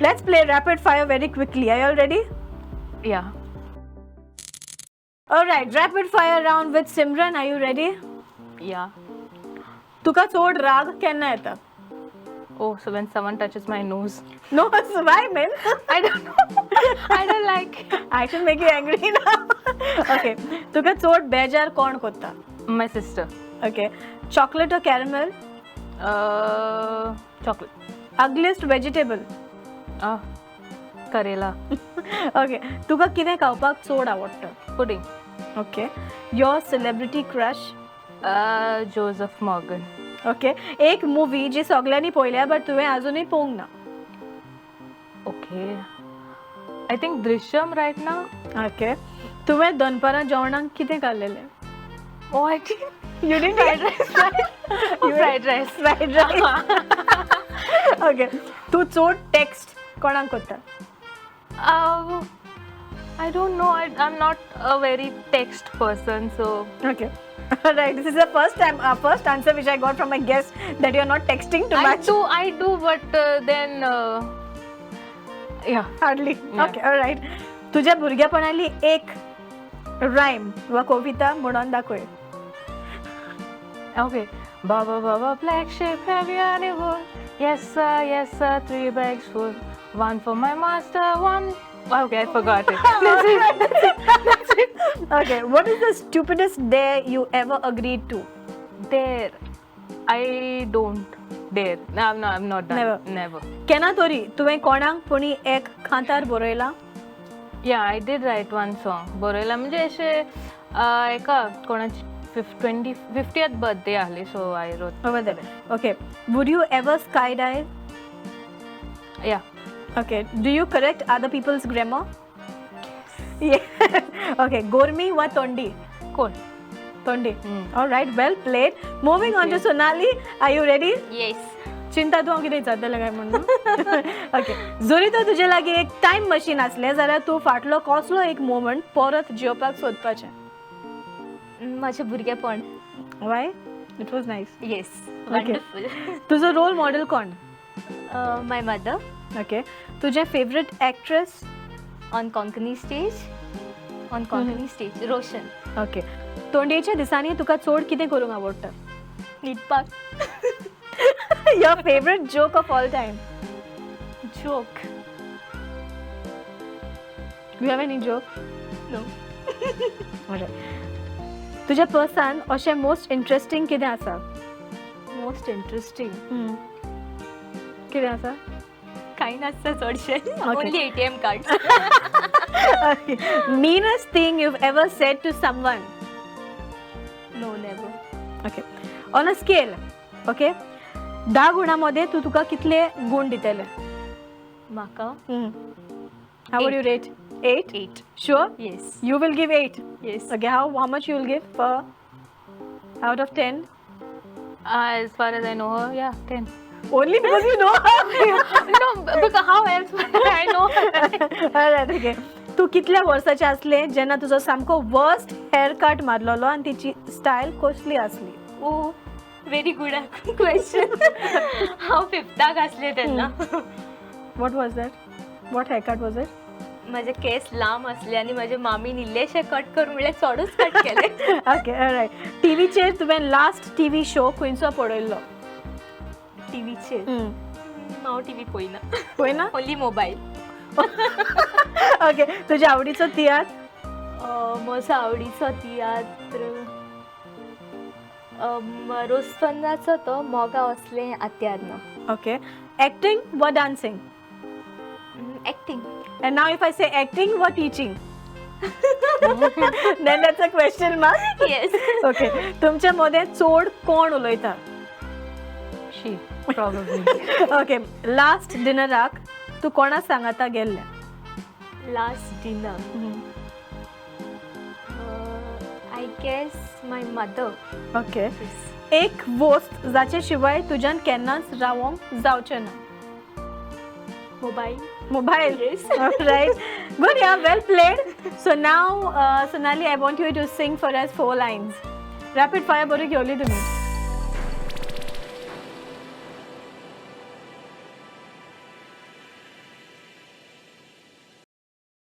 Let's play rapid fire very quickly. Are you all ready? Yeah. All right, rapid fire round with Simran. Are you ready? Yeah. तुका चोड राग केन्ना येता? Oh, so when someone touches my nose. No, why, man? I don't know. I don't like. I should make you angry now. Okay. तुका चोड बेजार कोण कोत्ता? My sister. Okay. Chocolate or caramel? Chocolate. Ugliest vegetable? Karela. Okay. तुका कितें खावपाक चोड आवडटा? Pudding. Okay. Your celebrity crush? Joseph Morgan. Okay. एक मूवी जी सगळ्यांनी पळयल्या बट तुवें अजूनय पळोवंक ना. Okay. I think Drishyam right now. Okay. तुवें दनपारां जेवणाक कितें खाल्लेलें? Oh, I think. You didn't Fried rice. Fried rice. Fried rice. Okay. तू चोड टेक्स्ट कोणाक कोत्ता? I don't know. I'm not a very text person, so. Okay. Right. This is the first answer which I got from my guest that you're not texting too much. I do, but then. Yeah. Hardly. Yeah. Okay. All right. तुझ्या भुरग्यापणाली एक rhyme वा कविता म्हणून दाखय. Okay. Baba, black sheep, heavy on the wood. Yes, sir, 3 bags full. One for my master, one. Okay, I forgot it. That's it. Okay. What is the stupidest dare you ever agreed to? Dare. I don't dare. No, I'm not done. Never. केन्ना तरी तुवें कोणाक पुणी एक खांतार बरयला? Yeah, I did write one song. बरयला म्हणजे अशे एका कोणाची 50th birthday आली, so I wrote. Over there. Okay. Would you ever skydive? Yeah. Okay. Do you correct other people's grammar? Yeah. Okay. Gormi wa tondi? Cool. Tondi. All right. Well played. Moving on to Sonali. Are you ready? Yes. चिंता तूं हांव कितें विचारतलें काय म्हणून. Okay. जोरी तर तुजे लागीं एक टायम मशीन आसलें जाल्यार तूं फाटलो कसलो एक मोमेंट परत जियोवपाक सोदपाचें? माझे भुरगेपण. Why? It was nice. Yes. Okay. तुजो रोल मॉडेल कोण? My mother. ओके. तुजें favourite actress? On Konkani stage. Roshan. Okay. तोंडेच्या दिसांनी तुका चड कितें करूंक आवडटा? न्हिदपाक. Your favorite joke of all time? Joke. You have any joke? No. Alright. तुज्या पर्सान अशें मोस्ट इंटरेस्टिंग कितें आसा? Most interesting. कितें आसा? कांय नासता चडशें. Okay. Only ATM card. Meanest thing you've ever said to someone? No, never. Okay. On a scale, okay? 10 गुणांमध्ये तू तुका कितले गुण दितले? म्हाका How would you rate? 8? 8. Sure? Yes. You will give 8? Yes. Okay, how much you will give per out of 10? As far as I know her, yeah, 10. Only because you know her? No, because how else would I know her? Alright, okay. तू कितल्या वर्साचें आसलें जेन्ना तुजो सामको worst hair cut मारलेलो आनी तिची style कसली आसली? ओ, व्हेरी गुड क्वेश्चन. हांव 5th आसलें तेन्ना. What was that? What haircut was it? माझे केस लांब असले आणि माझे मामीन इल्लेशे कट कर म्हणल्यार चडूच कट केले. Okay, alright. टीव्हीचेर तुवें लास्ट टीव्ही शो खंयचो पळयल्लो? टीव्हीचेर हांव टीव्ही पळयना. पळयना? Only mobile. ओके. तुज्या आवडीचो तियात्र? म्हजो आवडीचो तियात्र रोस्तन्नाचो तो मोगा असलें आत्यारनो. Okay. Acting or dancing? Acting. And now if I say acting or teaching? Then that's a question mark? Yes. Okay. तुमच्या मध्ये चोड कोण उलयता? She, probably. Okay. लास्ट डिनराक तू कोणा सांगाता गेल्लें? Last dinner I guess my mother. Okay. एक वस्त जाचे शिवाय तुज्यान केन्नाच रावोंक जावचें ना? Mobile. Mobile. Yes. Right. Good, yeah, well played. So now, Sonali, I want you to sing for us 4 lines. Rapid fire, बरी घेवली तुम्ही.